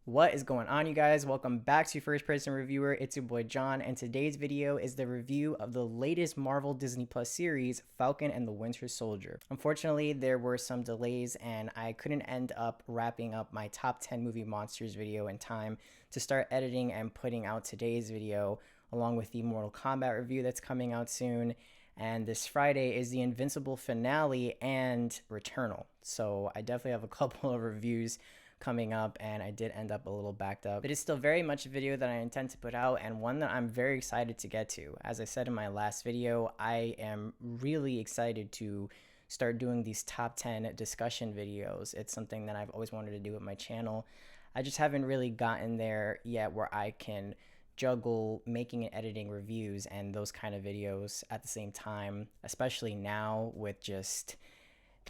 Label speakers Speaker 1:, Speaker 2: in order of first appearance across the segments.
Speaker 1: What is going on, you guys? Welcome back to First Person Reviewer. It's your boy John, and today's video is the review of the latest Marvel Disney Plus series, Falcon and the Winter Soldier. Unfortunately, there were some delays and I couldn't end up wrapping up my top 10 movie monsters video in time to start editing and putting out today's video, along with the Mortal Kombat review that's coming out soon. And this Friday is the Invincible finale and Returnal. So I definitely have a couple of reviews coming up, and I did end up a little backed up. It is still very much a video that I intend to put out, and one that I'm very excited to get to. As I said in my last video, I am really excited to start doing these top 10 discussion videos. It's something that I've always wanted to do with my channel. I just haven't really gotten there yet where I can juggle making and editing reviews and those kind of videos at the same time, especially now with just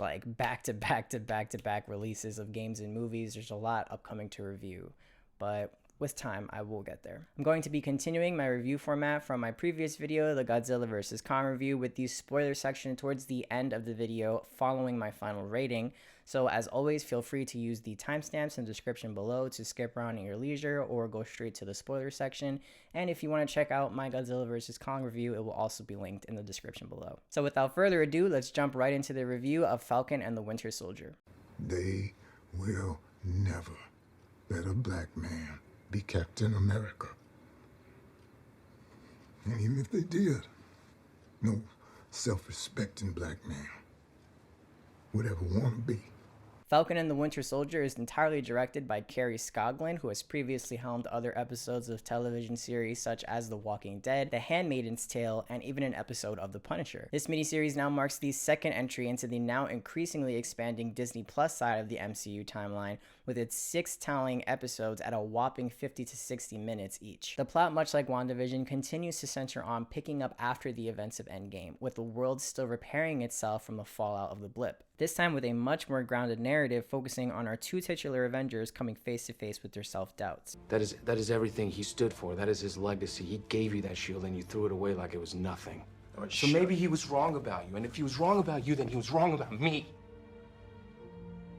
Speaker 1: like back-to-back releases of games and movies. There's a lot upcoming to review, but with time, I will get there. I'm going to be continuing my review format from my previous video, the Godzilla vs. Kong review, with the spoiler section towards the end of the video following my final rating. So as always, feel free to use the timestamps in the description below to skip around at your leisure or go straight to the spoiler section. And if you want to check out my Godzilla vs. Kong review, it will also be linked in the description below. So without further ado, let's jump right into the review of Falcon and the Winter Soldier.
Speaker 2: They will never let a black man be Captain America. And even if they did, no self-respecting black man would ever want to be.
Speaker 1: Falcon and the Winter Soldier is entirely directed by Kerry Scoglin, who has previously helmed other episodes of television series such as The Walking Dead, The Handmaid's Tale, and even an episode of The Punisher. This miniseries now marks the second entry into the now increasingly expanding Disney Plus side of the MCU timeline, with its 6 telling episodes at a whopping 50 to 60 minutes each. The plot, much like WandaVision, continues to center on picking up after the events of Endgame, with the world still repairing itself from the fallout of the blip. This time with a much more grounded narrative focusing on our 2 titular Avengers coming face to face with their self-doubts.
Speaker 3: That is everything he stood for. That is his legacy. He gave you that shield and you threw it away like it was nothing. So maybe he was wrong about you. And if he was wrong about you, then he was wrong about me.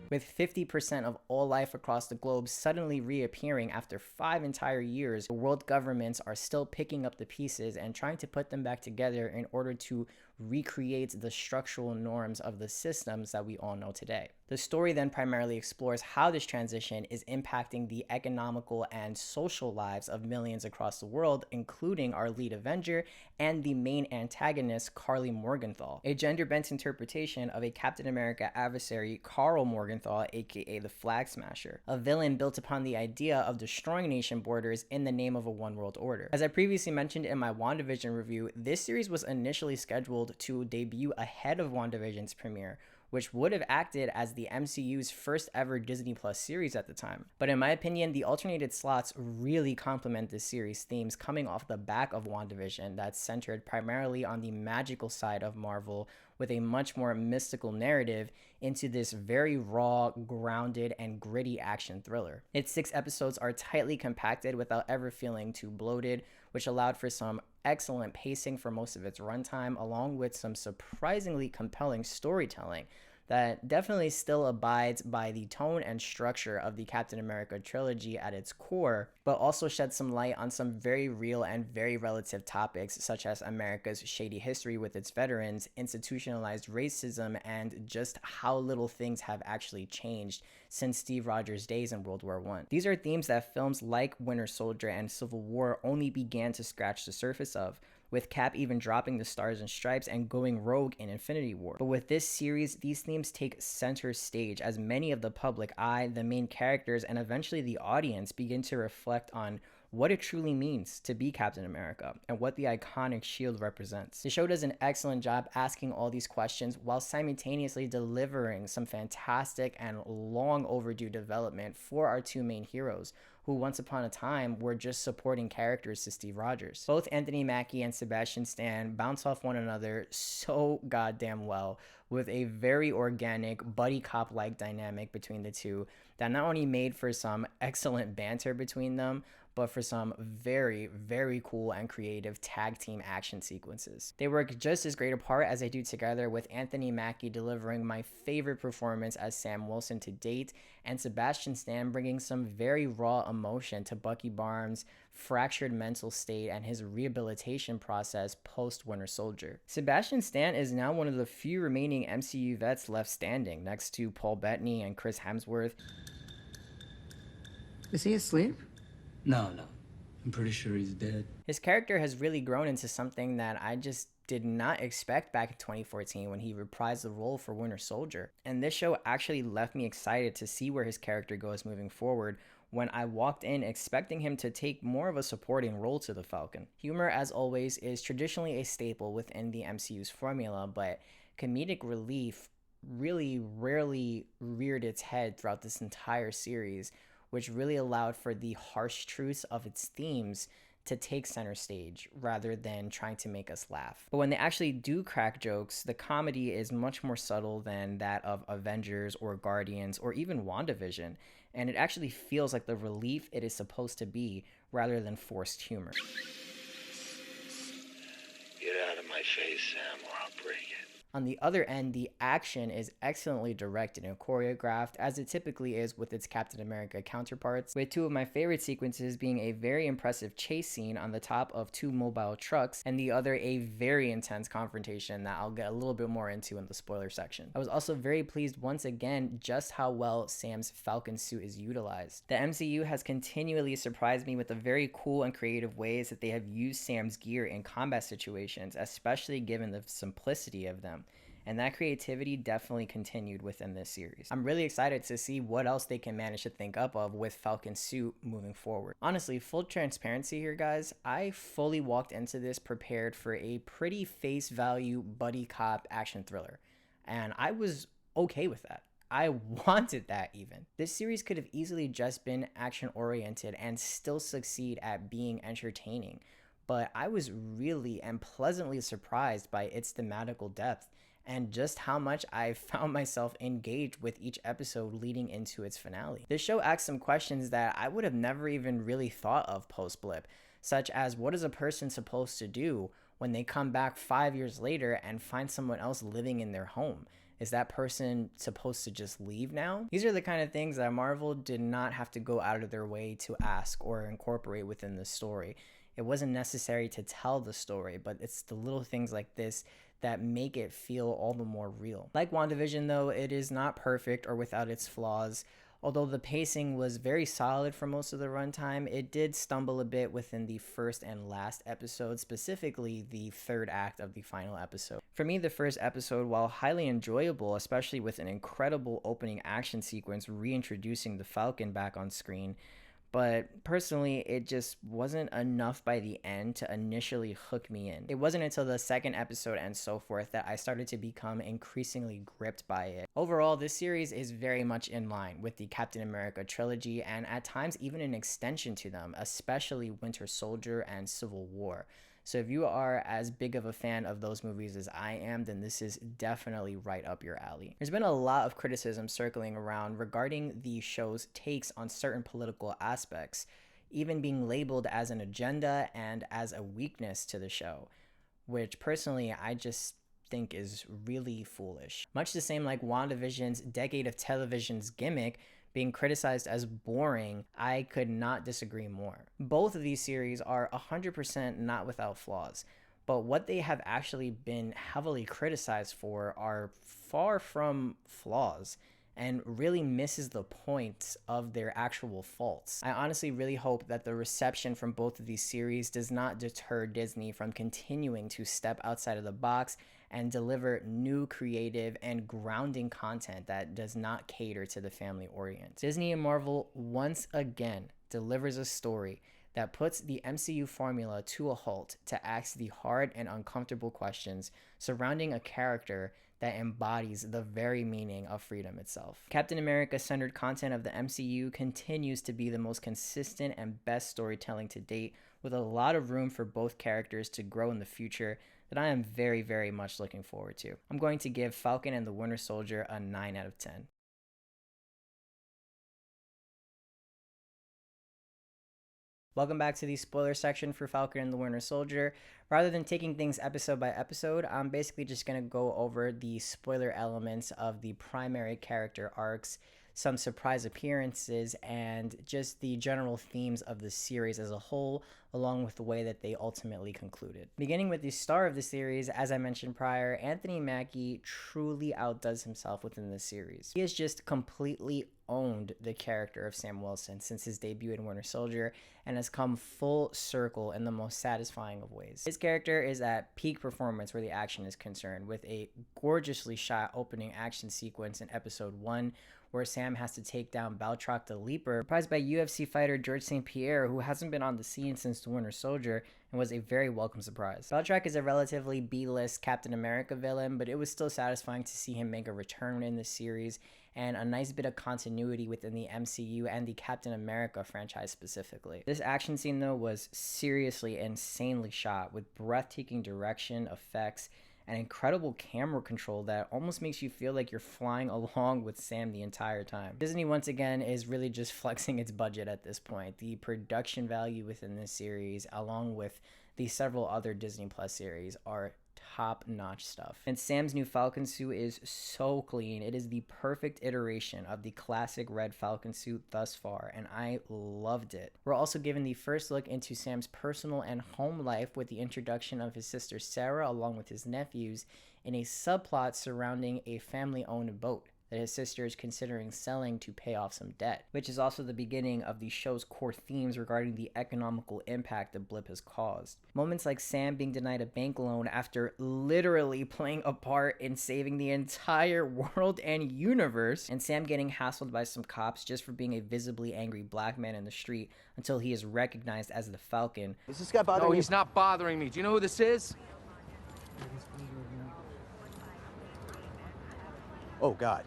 Speaker 1: With 50% of all life across the globe suddenly reappearing after 5 entire years, the world governments are still picking up the pieces and trying to put them back together in order to recreate the structural norms of the systems that we all know today. The story then primarily explores how this transition is impacting the economical and social lives of millions across the world, including our lead Avenger and the main antagonist, Karli Morgenthau, a gender-bent interpretation of a Captain America adversary, Karl Morgenthau, aka the Flag Smasher, a villain built upon the idea of destroying nation borders in the name of a one world order. As I previously mentioned in my WandaVision review, this series was initially scheduled to debut ahead of WandaVision's premiere, which would have acted as the MCU's first ever Disney Plus series at the time. But in my opinion, the alternated slots really complement this series' themes coming off the back of WandaVision that's centered primarily on the magical side of Marvel, with a much more mystical narrative into this very raw, grounded, and gritty action thriller. Its 6 episodes are tightly compacted without ever feeling too bloated, which allowed for some excellent pacing for most of its runtime, along with some surprisingly compelling storytelling that definitely still abides by the tone and structure of the Captain America trilogy at its core, but also sheds some light on some very real and very relative topics such as America's shady history with its veterans, institutionalized racism, and just how little things have actually changed since Steve Rogers' days in World War I. These are themes that films like Winter Soldier and Civil War only began to scratch the surface of, with Cap even dropping the Stars and Stripes and going rogue in Infinity War. But with this series, these themes take center stage as many of the public eye, the main characters, and eventually the audience begin to reflect on what it truly means to be Captain America and what the iconic shield represents. The show does an excellent job asking all these questions while simultaneously delivering some fantastic and long overdue development for our 2 main heroes, who once upon a time were just supporting characters to Steve Rogers. Both Anthony Mackie and Sebastian Stan bounce off one another so goddamn well, with a very organic buddy cop-like dynamic between the two that not only made for some excellent banter between them, but for some very, very cool and creative tag team action sequences. They work just as great apart as they do together, with Anthony Mackie delivering my favorite performance as Sam Wilson to date, and Sebastian Stan bringing some very raw emotion to Bucky Barnes' fractured mental state and his rehabilitation process post-Winter Soldier. Sebastian Stan is now one of the few remaining MCU vets left standing, next to Paul Bettany and Chris Hemsworth.
Speaker 4: Is he asleep? No. I'm pretty sure he's dead.
Speaker 1: His character has really grown into something that I just did not expect back in 2014 when he reprised the role for Winter Soldier. And this show actually left me excited to see where his character goes moving forward, when I walked in expecting him to take more of a supporting role to the Falcon. Humor, as always, is traditionally a staple within the MCU's formula, but comedic relief really rarely reared its head throughout this entire series, which really allowed for the harsh truths of its themes to take center stage rather than trying to make us laugh. But when they actually do crack jokes, the comedy is much more subtle than that of Avengers or Guardians or even WandaVision, and it actually feels like the relief it is supposed to be rather than forced humor.
Speaker 5: Get out of my face, Sam, or I'll break it.
Speaker 1: On the other end, the action is excellently directed and choreographed, as it typically is with its Captain America counterparts, with two of my favorite sequences being a very impressive chase scene on the top of two mobile trucks, and the other a very intense confrontation that I'll get a little bit more into in the spoiler section. I was also very pleased once again just how well Sam's Falcon suit is utilized. The MCU has continually surprised me with the very cool and creative ways that they have used Sam's gear in combat situations, especially given the simplicity of them. And that creativity definitely continued within this series. I'm really excited to see what else they can manage to think up of with Falcon's suit moving forward. Honestly, full transparency here, guys, I fully walked into this prepared for a pretty face value buddy cop action thriller, and I was okay with that. I wanted that even. This series could have easily just been action oriented and still succeed at being entertaining, but I was really and pleasantly surprised by its thematical depth and just how much I found myself engaged with each episode leading into its finale. This show asks some questions that I would have never even really thought of post-blip, such as what is a person supposed to do when they come back 5 years later and find someone else living in their home? Is that person supposed to just leave now? These are the kind of things that Marvel did not have to go out of their way to ask or incorporate within the story. It wasn't necessary to tell the story, but it's the little things like this that make it feel all the more real. Like WandaVision though, it is not perfect or without its flaws. Although the pacing was very solid for most of the runtime, it did stumble a bit within the first and last episode, specifically the third act of the final episode. For me, the first episode, while highly enjoyable, especially with an incredible opening action sequence reintroducing the Falcon back on screen, but personally, it just wasn't enough by the end to initially hook me in. It wasn't until the second episode and so forth that I started to become increasingly gripped by it. Overall, this series is very much in line with the Captain America trilogy, and at times even an extension to them, especially Winter Soldier and Civil War. So if you are as big of a fan of those movies as I am, then this is definitely right up your alley. There's been a lot of criticism circling around regarding the show's takes on certain political aspects, even being labeled as an agenda and as a weakness to the show, which personally I just think is really foolish. Much the same like WandaVision's Decade of Television's gimmick being criticized as boring, I could not disagree more. Both of these series are 100% not without flaws, but what they have actually been heavily criticized for are far from flaws and really misses the point of their actual faults. I honestly really hope that the reception from both of these series does not deter Disney from continuing to step outside of the box and deliver new creative and grounding content that does not cater to the family audience. Disney and Marvel once again delivers a story that puts the MCU formula to a halt to ask the hard and uncomfortable questions surrounding a character that embodies the very meaning of freedom itself. Captain America-centered content of the MCU continues to be the most consistent and best storytelling to date, with a lot of room for both characters to grow in the future that I am very, very much looking forward to. I'm going to give Falcon and the Winter Soldier a 9 out of 10. Welcome back to the spoiler section for Falcon and the Winter Soldier. Rather than taking things episode by episode, I'm basically just going to go over the spoiler elements of the primary character arcs, some surprise appearances, and just the general themes of the series as a whole, along with the way that they ultimately concluded. Beginning with the star of the series, as I mentioned prior, Anthony Mackie truly outdoes himself within the series. He has just completely owned the character of Sam Wilson since his debut in Winter Soldier and has come full circle in the most satisfying of ways. His character is at peak performance where the action is concerned, with a gorgeously shot opening action sequence in episode 1 where Sam has to take down Baltrock the Leaper, reprised by UFC fighter George St. Pierre, who hasn't been on the scene since the Winter Soldier and was a very welcome surprise. Baltrock is a relatively B-list Captain America villain, but it was still satisfying to see him make a return in the series, and a nice bit of continuity within the MCU and the Captain America franchise specifically. This action scene though was seriously insanely shot, with breathtaking direction, effects, and incredible camera control that almost makes you feel like you're flying along with Sam the entire time. Disney once again is really just flexing its budget at this point. The production value within this series, along with the several other Disney Plus series, are top-notch stuff. And Sam's new Falcon suit is so clean. It is the perfect iteration of the classic red Falcon suit thus far, and I loved it. We're also given the first look into Sam's personal and home life with the introduction of his sister Sarah along with his nephews in a subplot surrounding a family-owned boat that his sister is considering selling to pay off some debt, which is also the beginning of the show's core themes regarding the economical impact the blip has caused. Moments like Sam being denied a bank loan after literally playing a part in saving the entire world and universe, and Sam getting hassled by some cops just for being a visibly angry black man in the street until he is recognized as the Falcon.
Speaker 6: Is this guy bothering you?
Speaker 3: No, he's not bothering me. Do you know who this is?
Speaker 6: Oh, God.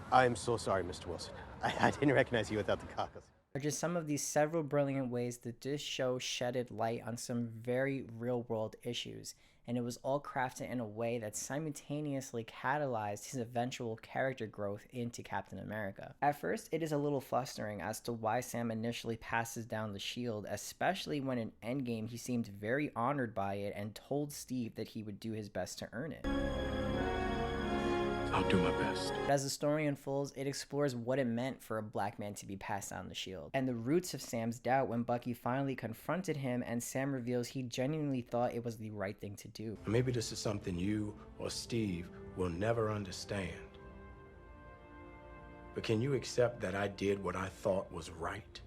Speaker 6: I'm so sorry, Mr. Wilson. I didn't recognize you without the goggles.
Speaker 1: Are just some of these several brilliant ways that this show shedded light on some very real-world issues, and it was all crafted in a way that simultaneously catalyzed his eventual character growth into Captain America. At first, it is a little flustering as to why Sam initially passes down the shield, especially when in Endgame he seemed very honored by it and told Steve that he would do his best to earn it.
Speaker 3: I'll do my best.
Speaker 1: But as the story unfolds, it explores what it meant for a black man to be passed down the shield, and the roots of Sam's doubt when Bucky finally confronted him and Sam reveals he genuinely thought it was the right thing to do.
Speaker 3: Maybe this is something you or Steve will never understand. But can you accept that I did what I thought was right?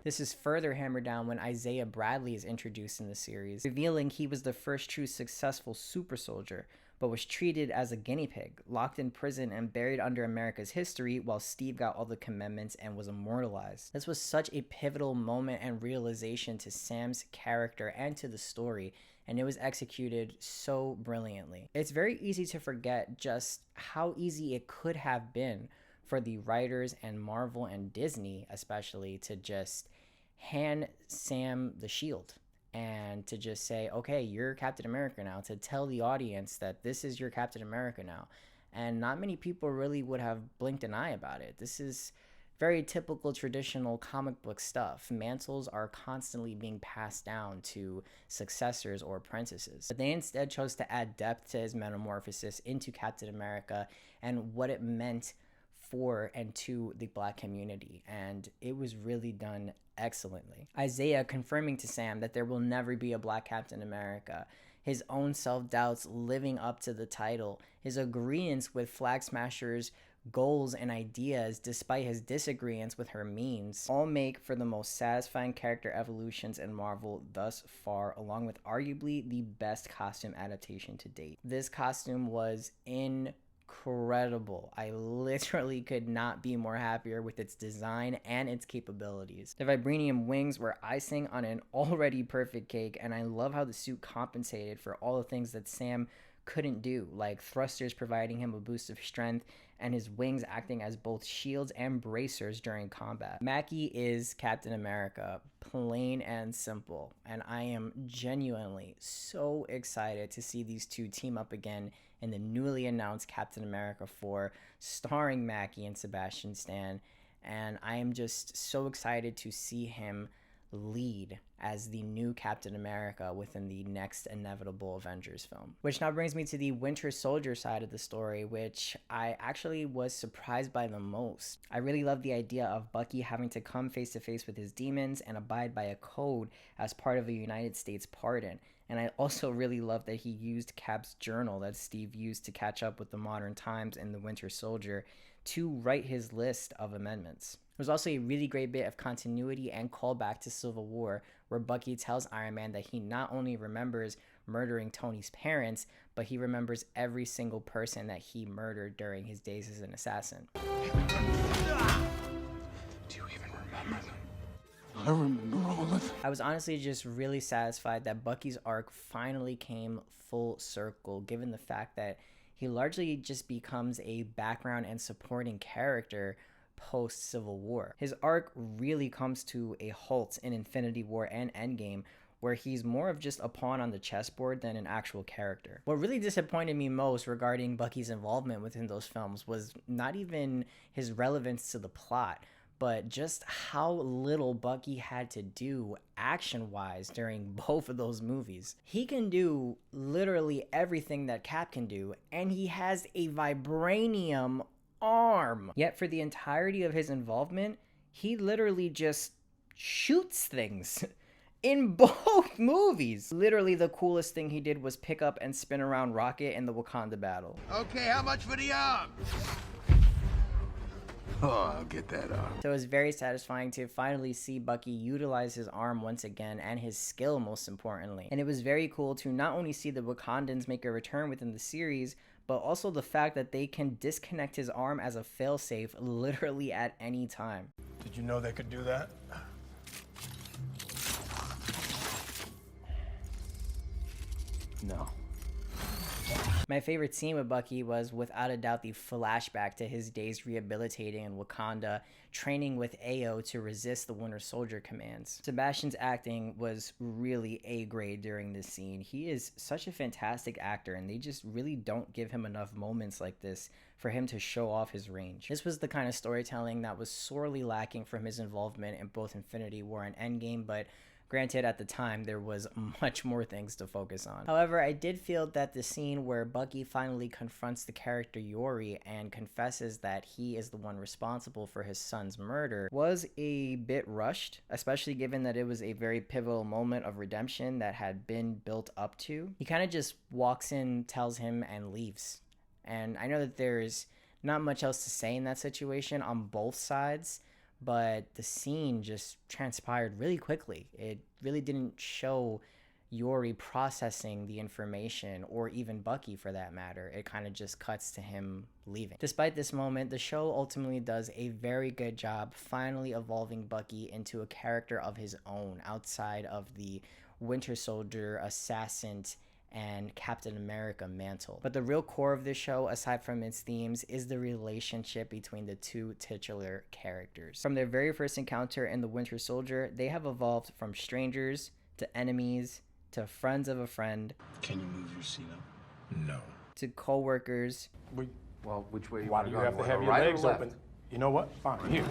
Speaker 1: This is further hammered down when Isaiah Bradley is introduced in the series, revealing he was the first true successful super soldier, but was treated as a guinea pig, locked in prison and buried under America's history while Steve got all the commandments and was immortalized. This was such a pivotal moment and realization to Sam's character and to the story, and it was executed so brilliantly. It's very easy to forget just how easy it could have been for the writers and Marvel and Disney especially to just hand Sam the shield and to just say, okay, you're Captain America now, to tell the audience that this is your Captain America now. And not many people really would have blinked an eye about it. This is very typical traditional comic book stuff. Mantles are constantly being passed down to successors or apprentices. But they instead chose to add depth to his metamorphosis into Captain America and what it meant for and to the black community, and it was really done excellently. Isaiah confirming to Sam that there will never be a black Captain America, his own self-doubts living up to the title, his agreements with Flag Smasher's goals and ideas despite his disagreements with her means, all make for the most satisfying character evolutions in Marvel thus far, along with arguably the best costume adaptation to date. This costume was incredible. I literally could not be more happier with its design and its capabilities. The vibranium wings were icing on an already perfect cake, and I love how the suit compensated for all the things that Sam couldn't do, like thrusters providing him a boost of strength and his wings acting as both shields and bracers during combat. Mackie is Captain America, plain and simple, and I am genuinely so excited to see these two team up again in the newly announced Captain America 4, starring Mackie and Sebastian Stan, and I am just so excited to see him lead as the new Captain America within the next inevitable Avengers film. Which now brings me to the Winter Soldier side of the story, which I actually was surprised by the most. I really love the idea of Bucky having to come face to face with his demons and abide by a code as part of a United States pardon. And I also really love that he used Cap's journal that Steve used to catch up with the modern times and the Winter Soldier to write his list of amendments. There's also a really great bit of continuity and callback to Civil War, where Bucky tells Iron Man that he not only remembers murdering Tony's parents, but he remembers every single person that he murdered during his days as an assassin.
Speaker 3: Do you even remember them?
Speaker 2: I remember all of it.
Speaker 1: I was honestly just really satisfied that Bucky's arc finally came full circle, given the fact that he largely just becomes a background and supporting character post-Civil War. His arc really comes to a halt in Infinity War and Endgame, where he's more of just a pawn on the chessboard than an actual character. What really disappointed me most regarding Bucky's involvement within those films was not even his relevance to the plot, but just how little Bucky had to do action-wise during both of those movies. He can do literally everything that Cap can do, and he has a vibranium arm. Yet for the entirety of his involvement, he literally just shoots things in both movies. Literally the coolest thing he did was pick up and spin around Rocket in the Wakanda battle.
Speaker 7: Okay, how much for the arm?
Speaker 2: Oh, I'll get that arm.
Speaker 1: So it was very satisfying to finally see Bucky utilize his arm once again, and his skill most importantly. And it was very cool to not only see the Wakandans make a return within the series, but also the fact that they can disconnect his arm as a failsafe literally at any time.
Speaker 8: Did you know they could do that?
Speaker 3: No.
Speaker 1: My favorite scene with Bucky was without a doubt the flashback to his days rehabilitating in Wakanda, training with Ayo to resist the Winter Soldier commands. Sebastian's acting was really A grade during this scene. He is such a fantastic actor, and they just really don't give him enough moments like this for him to show off his range. This was the kind of storytelling that was sorely lacking from his involvement in both Infinity War and Endgame, but granted, at the time, there was much more things to focus on. However, I did feel that the scene where Bucky finally confronts the character Yori and confesses that he is the one responsible for his son's murder was a bit rushed, especially given that it was a very pivotal moment of redemption that had been built up to. He kind of just walks in, tells him, and leaves. And I know that there's not much else to say in that situation on both sides, but the scene just transpired really quickly. It really didn't show Yori processing the information, or even Bucky for that matter. It kind of just cuts to him leaving. Despite this moment, the show ultimately does a very good job finally evolving Bucky into a character of his own outside of the Winter Soldier, assassin, and Captain America mantle. But the real core of this show, aside from its themes, is the relationship between the two titular characters. From their very first encounter in the Winter Soldier, they have evolved from strangers to enemies to friends of a friend.
Speaker 8: Can you move your seat up? No.
Speaker 1: To co-workers.
Speaker 3: Well, which way
Speaker 8: Why do you have to have your
Speaker 3: right or
Speaker 8: legs
Speaker 3: left?
Speaker 8: open? You know what? Fine, here.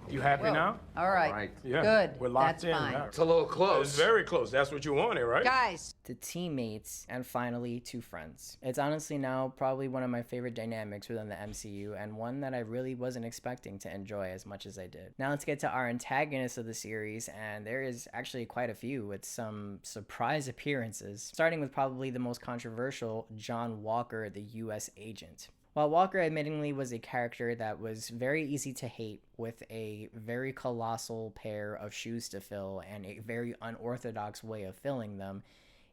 Speaker 8: You happy
Speaker 9: Whoa.
Speaker 8: now?
Speaker 9: All right.
Speaker 3: Right.
Speaker 8: Yeah.
Speaker 9: Good.
Speaker 8: We're locked
Speaker 9: That's
Speaker 8: in
Speaker 9: fine.
Speaker 8: now.
Speaker 3: It's a little close.
Speaker 8: It's very close. That's what you wanted, right?
Speaker 9: Guys,
Speaker 1: To teammates, and finally to friends. It's honestly now probably one of my favorite dynamics within the MCU, and one that I really wasn't expecting to enjoy as much as I did. Now let's get to our antagonists of the series, and there is actually quite a few with some surprise appearances, starting with probably the most controversial, John Walker, the US agent. While Walker admittingly was a character that was very easy to hate, with a very colossal pair of shoes to fill and a very unorthodox way of filling them,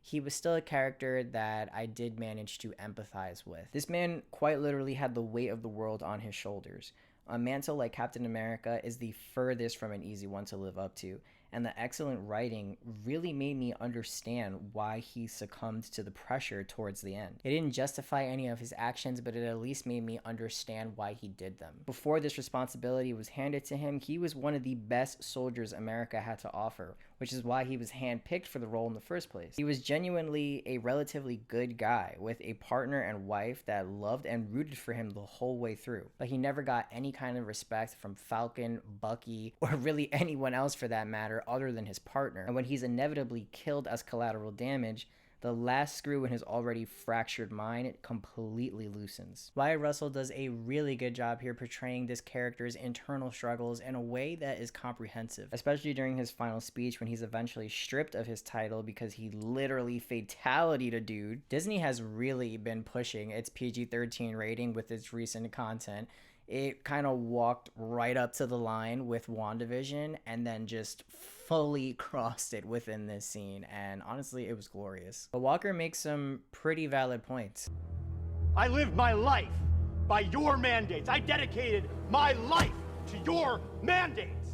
Speaker 1: he was still a character that I did manage to empathize with. This man quite literally had the weight of the world on his shoulders. A mantle like Captain America is the furthest from an easy one to live up to, and the excellent writing really made me understand why he succumbed to the pressure towards the end. It didn't justify any of his actions, but it at least made me understand why he did them. Before this responsibility was handed to him, he was one of the best soldiers America had to offer, which is why he was handpicked for the role in the first place. He was genuinely a relatively good guy with a partner and wife that loved and rooted for him the whole way through, but he never got any kind of respect from Falcon, Bucky, or really anyone else for that matter other than his partner. And when he's inevitably killed as collateral damage, the last screw in his already fractured mind completely loosens. Wyatt Russell does a really good job here portraying this character's internal struggles in a way that is comprehensive, especially during his final speech when he's eventually stripped of his title because he literally fatality'd a dude. Disney has really been pushing its PG-13 rating with its recent content. It kind of walked right up to the line with WandaVision and then just fully crossed it within this scene, and honestly, it was glorious. But Walker makes some pretty valid points.
Speaker 9: I lived my life by your mandates. I dedicated my life to your mandates.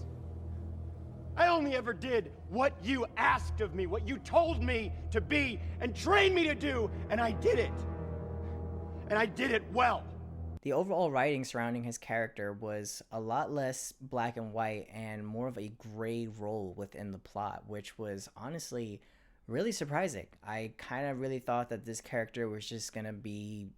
Speaker 9: I only ever did what you asked of me, what you told me to be and trained me to do, and I did it. And I did it well.
Speaker 1: The overall writing surrounding his character was a lot less black and white and more of a gray role within the plot, which was honestly really surprising. I kind of really thought that this character was just gonna be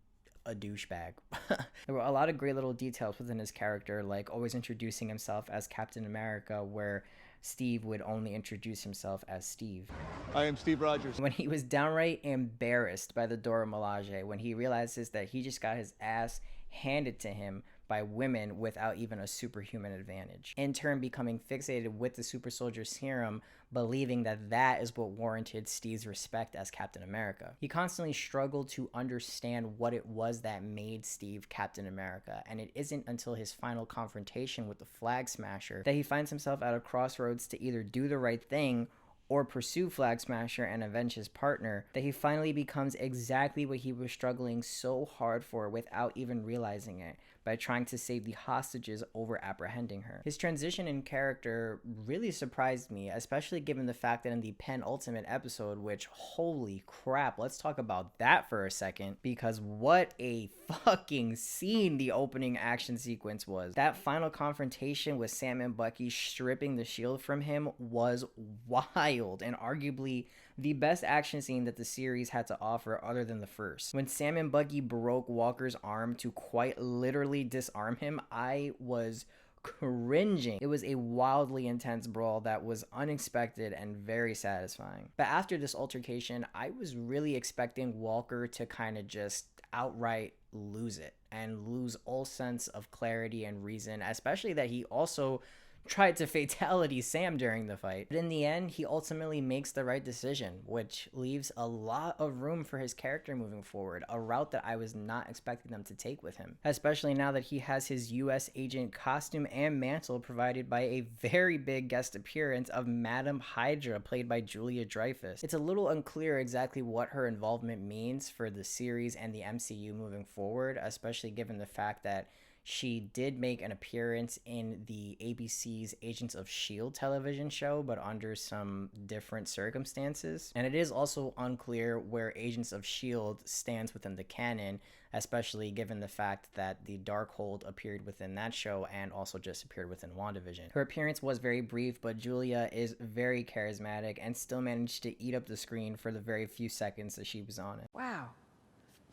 Speaker 1: a douchebag. There were a lot of great little details within his character, like always introducing himself as Captain America, where Steve would only introduce himself as Steve.
Speaker 10: I am Steve Rogers.
Speaker 1: When he was downright embarrassed by the Dora Milaje, when he realizes that he just got his ass handed to him by women without even a superhuman advantage, in turn becoming fixated with the super soldier serum, believing that that is what warranted Steve's respect as Captain America. He constantly struggled to understand what it was that made Steve Captain America, and it isn't until his final confrontation with the Flag Smasher that he finds himself at a crossroads to either do the right thing or pursue Flag Smasher and avenge his partner, that he finally becomes exactly what he was struggling so hard for without even realizing it, by trying to save the hostages over apprehending her. His transition in character really surprised me, especially given the fact that in the penultimate episode, which holy crap, let's talk about that for a second, because what a fucking scene the opening action sequence was. That final confrontation with Sam and Bucky stripping the shield from him was wild and arguably the best action scene that the series had to offer other than the first. When Sam and Bucky broke Walker's arm to quite literally disarm him, I was cringing. It was a wildly intense brawl that was unexpected and very satisfying. But after this altercation, I was really expecting Walker to kind of just outright lose it and lose all sense of clarity and reason, especially that he also tried to fatality Sam during the fight. But in the end, he ultimately makes the right decision, which leaves a lot of room for his character moving forward, a route that I was not expecting them to take with him, especially now that he has his US agent costume and mantle provided by a very big guest appearance of Madam Hydra, played by Julia Dreyfus. It's a little unclear exactly what her involvement means for the series and the MCU moving forward, especially given the fact that she did make an appearance in the ABC's Agents of S.H.I.E.L.D. television show, but under some different circumstances. And it is also unclear where Agents of S.H.I.E.L.D. stands within the canon, especially given the fact that the Darkhold appeared within that show and also just appeared within WandaVision. Her appearance was very brief, but Julia is very charismatic and still managed to eat up the screen for the very few seconds that she was on it.
Speaker 11: Wow.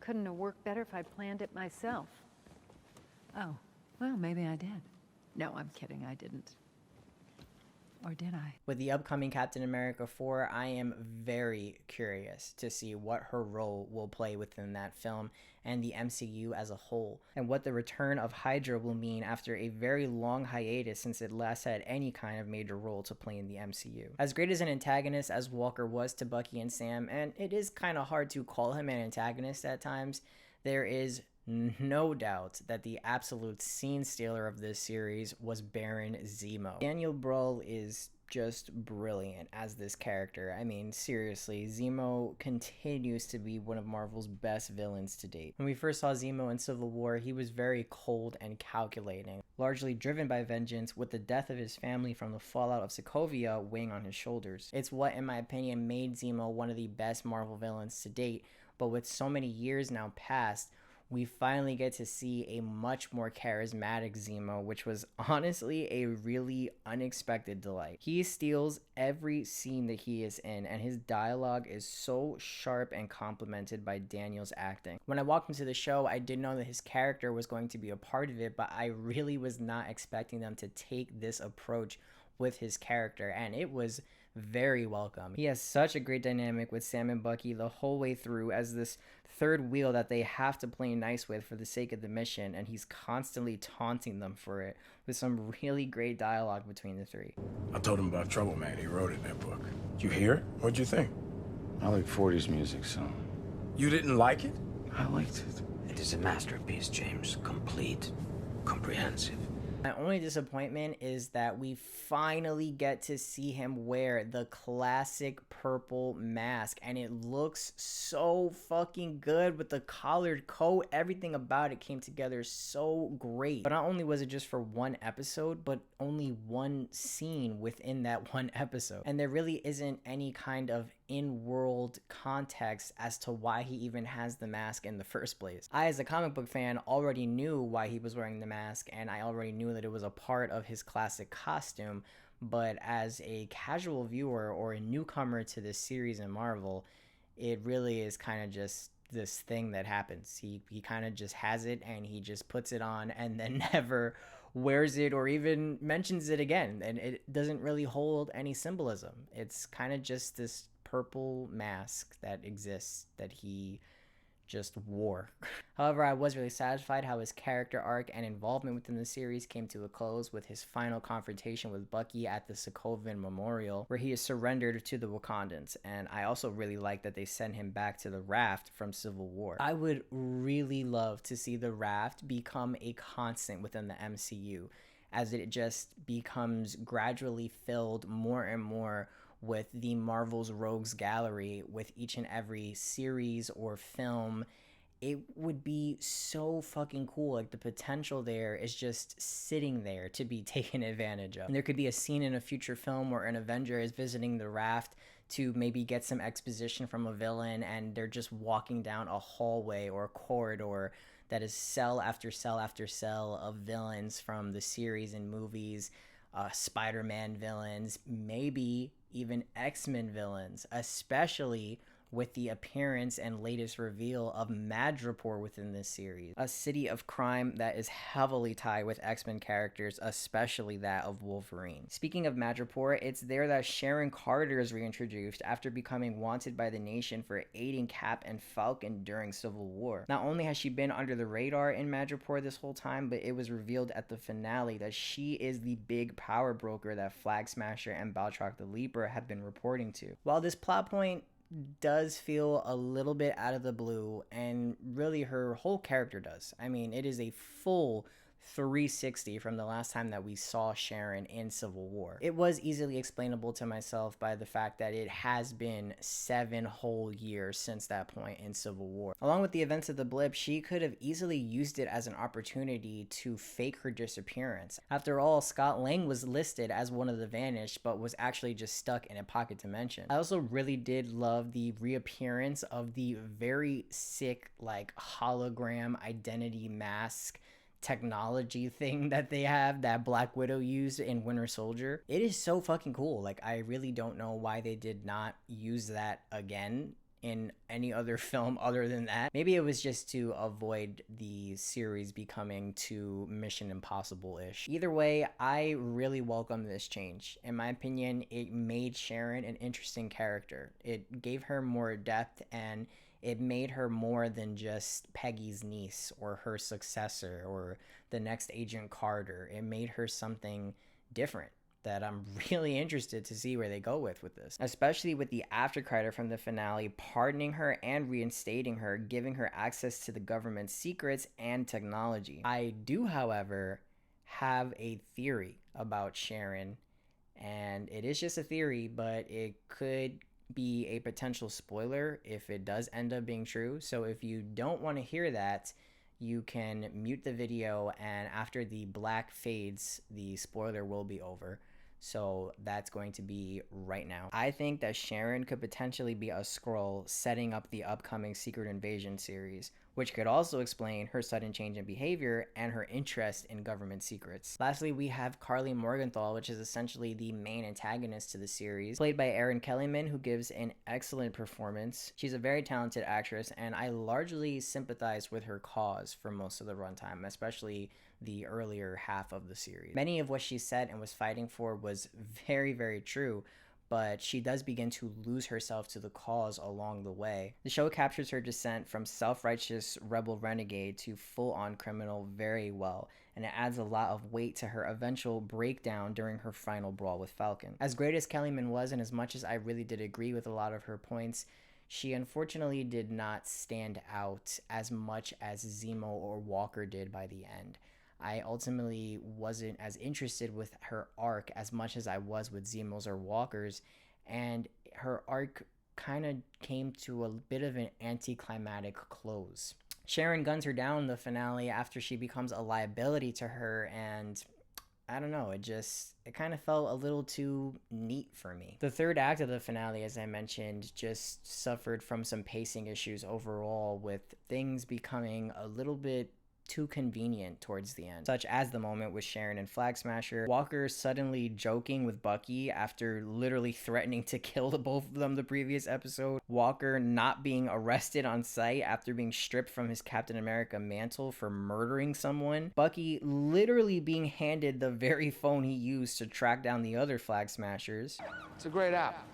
Speaker 11: Couldn't have worked better if I'd planned it myself. Oh, well, maybe I did. No, I'm kidding, I didn't. Or did I?
Speaker 1: With the upcoming Captain America 4, I am very curious to see what her role will play within that film and the MCU as a whole, and what the return of Hydra will mean after a very long hiatus since it last had any kind of major role to play in the MCU. As great as an antagonist as Walker was to Bucky and Sam, and it is kind of hard to call him an antagonist at times, there is no doubt that the absolute scene stealer of this series was Baron Zemo. Daniel Brühl is just brilliant as this character. I mean, seriously, Zemo continues to be one of Marvel's best villains to date. When we first saw Zemo in Civil War, he was very cold and calculating, largely driven by vengeance, with the death of his family from the fallout of Sokovia weighing on his shoulders. It's what, in my opinion, made Zemo one of the best Marvel villains to date, but with so many years now passed, we finally get to see a much more charismatic Zemo, which was honestly a really unexpected delight. He steals every scene that he is in, and his dialogue is so sharp and complemented by Daniel's acting. When I walked into the show, I didn't know that his character was going to be a part of it, but I really was not expecting them to take this approach with his character, and it was very welcome. He has such a great dynamic with Sam and Bucky the whole way through as this third wheel that they have to play nice with for the sake of the mission, and he's constantly taunting them for it with some really great dialogue between the three.
Speaker 8: I told him about Trouble Man. He wrote it in that book. You hear it? What'd you think?
Speaker 3: I like 40s music, so...
Speaker 8: You didn't like it?
Speaker 3: I liked it.
Speaker 5: It is a masterpiece, James. Complete, comprehensive.
Speaker 1: My only disappointment is that we finally get to see him wear the classic purple mask, and it looks so fucking good with the collared coat. Everything about it came together so great. But not only was it just for one episode, but only one scene within that one episode. And there really isn't any kind of in-world context as to why he even has the mask in the first place. I, as a comic book fan, already knew why he was wearing the mask, and I already knew that it was a part of his classic costume, but as a casual viewer or a newcomer to this series in Marvel, it really is kind of just this thing that happens. He kind of just has it, and he just puts it on and then never wears it or even mentions it again, and it doesn't really hold any symbolism. It's kind of just this purple mask that exists that he just wore. However, I was really satisfied how his character arc and involvement within the series came to a close with his final confrontation with Bucky at the Sokovin Memorial, where he is surrendered to the Wakandans, and I also really like that they sent him back to the Raft from Civil War. I would really love to see the Raft become a constant within the MCU, as it just becomes gradually filled more and more with the Marvel's Rogues Gallery with each and every series or film. It would be so fucking cool. Like, the potential there is just sitting there to be taken advantage of. And there could be a scene in a future film where an Avenger is visiting the Raft to maybe get some exposition from a villain, and they're just walking down a hallway or a corridor that is cell after cell after cell of villains from the series and movies, Spider-Man villains, maybe even X-Men villains, especially with the appearance and latest reveal of Madripoor within this series, a city of crime that is heavily tied with X-Men characters, especially that of Wolverine. Speaking of Madripoor, it's there that Sharon Carter is reintroduced after becoming wanted by the nation for aiding Cap and Falcon during Civil War. Not only has she been under the radar in Madripoor this whole time, but it was revealed at the finale that she is the big power broker that Flag Smasher and Baltrock the Leaper have been reporting to. While this plot point does feel a little bit out of the blue, and really her whole character does. I mean, it is a full 360 from the last time that we saw Sharon in Civil War. It was easily explainable to myself by the fact that it has been 7 whole years since that point in Civil War. Along with the events of the blip, she could have easily used it as an opportunity to fake her disappearance. After all, Scott Lang was listed as one of the Vanished, but was actually just stuck in a pocket dimension. I also really did love the reappearance of the very sick, like, hologram identity mask technology thing that they have that Black Widow used in Winter Soldier. It is so fucking cool. Like, I really don't know why they did not use that again in any other film other than that. Maybe it was just to avoid the series becoming too Mission Impossible-ish. Either way, I really welcome this change. In my opinion, it made Sharon an interesting character. It gave her more depth, and it made her more than just Peggy's niece or her successor or the next Agent Carter. It made her something different that I'm really interested to see where they go with this. Especially with the aftercredit from the finale pardoning her and reinstating her, giving her access to the government's secrets and technology. I do, however, have a theory about Sharon, and it is just a theory, but it could be a potential spoiler if it does end up being true. So if you don't want to hear that, you can mute the video, and after the black fades, the spoiler will be over. So that's going to be right now. I think that Sharon could potentially be a Skrull setting up the upcoming Secret Invasion series, which could also explain her sudden change in behavior and her interest in government secrets. Lastly, we have Carly Morgenthau, which is essentially the main antagonist to the series, played by Erin Kellyman, who gives an excellent performance. She's a very talented actress, and I largely sympathize with her cause for most of the runtime, especially the earlier half of the series. Many of what she said and was fighting for was very, very true, but she does begin to lose herself to the cause along the way. The show captures her descent from self-righteous rebel renegade to full-on criminal very well, and it adds a lot of weight to her eventual breakdown during her final brawl with Falcon. As great as Kellyman was, and as much as I really did agree with a lot of her points, she unfortunately did not stand out as much as Zemo or Walker did by the end. I ultimately wasn't as interested with her arc as much as I was with Zemo's or Walker's, and her arc kind of came to a bit of an anticlimactic close. Sharon guns her down in the finale after she becomes a liability to her, and I don't know, it kind of felt a little too neat for me. The third act of the finale, as I mentioned, just suffered from some pacing issues overall, with things becoming a little bit too convenient towards the end, such as the moment with Sharon and Flag Smasher, Walker suddenly joking with Bucky after literally threatening to kill the both of them the previous episode, Walker not being arrested on sight after being stripped from his Captain America mantle for murdering someone, Bucky literally being handed the very phone he used to track down the other Flag Smashers.
Speaker 3: It's a great app.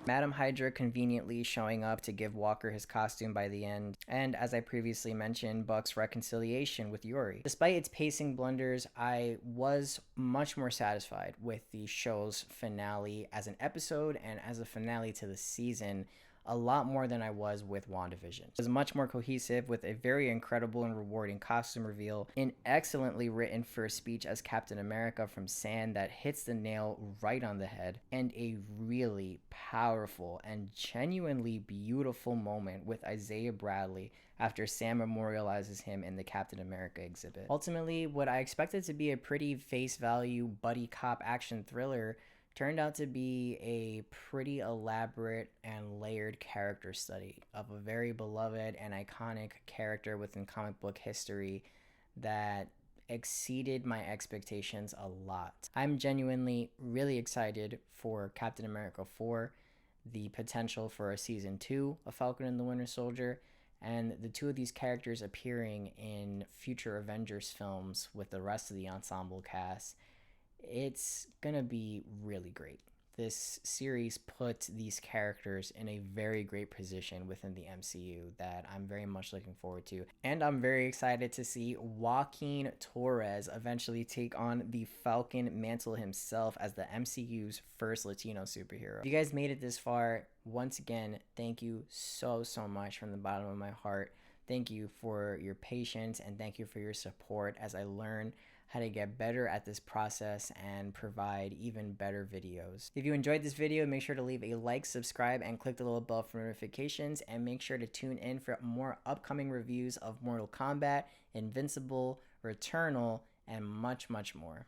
Speaker 1: Madam Hydra conveniently showing up to give Walker his costume by the end, and as I previously mentioned, Buck's reconciliation with Yuri. Despite its pacing blunders, I was much more satisfied with the show's finale as an episode and as a finale to the season, a lot more than I was with WandaVision. It was much more cohesive, with a very incredible and rewarding costume reveal, an excellently written first speech as Captain America from Sand that hits the nail right on the head, and a really powerful and genuinely beautiful moment with Isaiah Bradley after Sam memorializes him in the Captain America exhibit. Ultimately, what I expected to be a pretty face value buddy cop action thriller turned out to be a pretty elaborate and layered character study of a very beloved and iconic character within comic book history that exceeded my expectations a lot. I'm genuinely really excited for Captain America 4, the potential for a season 2 of Falcon and the Winter Soldier, and the two of these characters appearing in future Avengers films with the rest of the ensemble cast. It's gonna be really great. This series put these characters in a very great position within the MCU that I'm very much looking forward to. And I'm very excited to see Joaquin Torres eventually take on the Falcon mantle himself as the MCU's first Latino superhero. If you guys made it this far, once again, thank you so much from the bottom of my heart. Thank you for your patience and thank you for your support as I learn how to get better at this process and provide even better videos. If you enjoyed this video, make sure to leave a like, subscribe, and click the little bell for notifications, and make sure to tune in for more upcoming reviews of Mortal Kombat, Invincible, Returnal, and much more.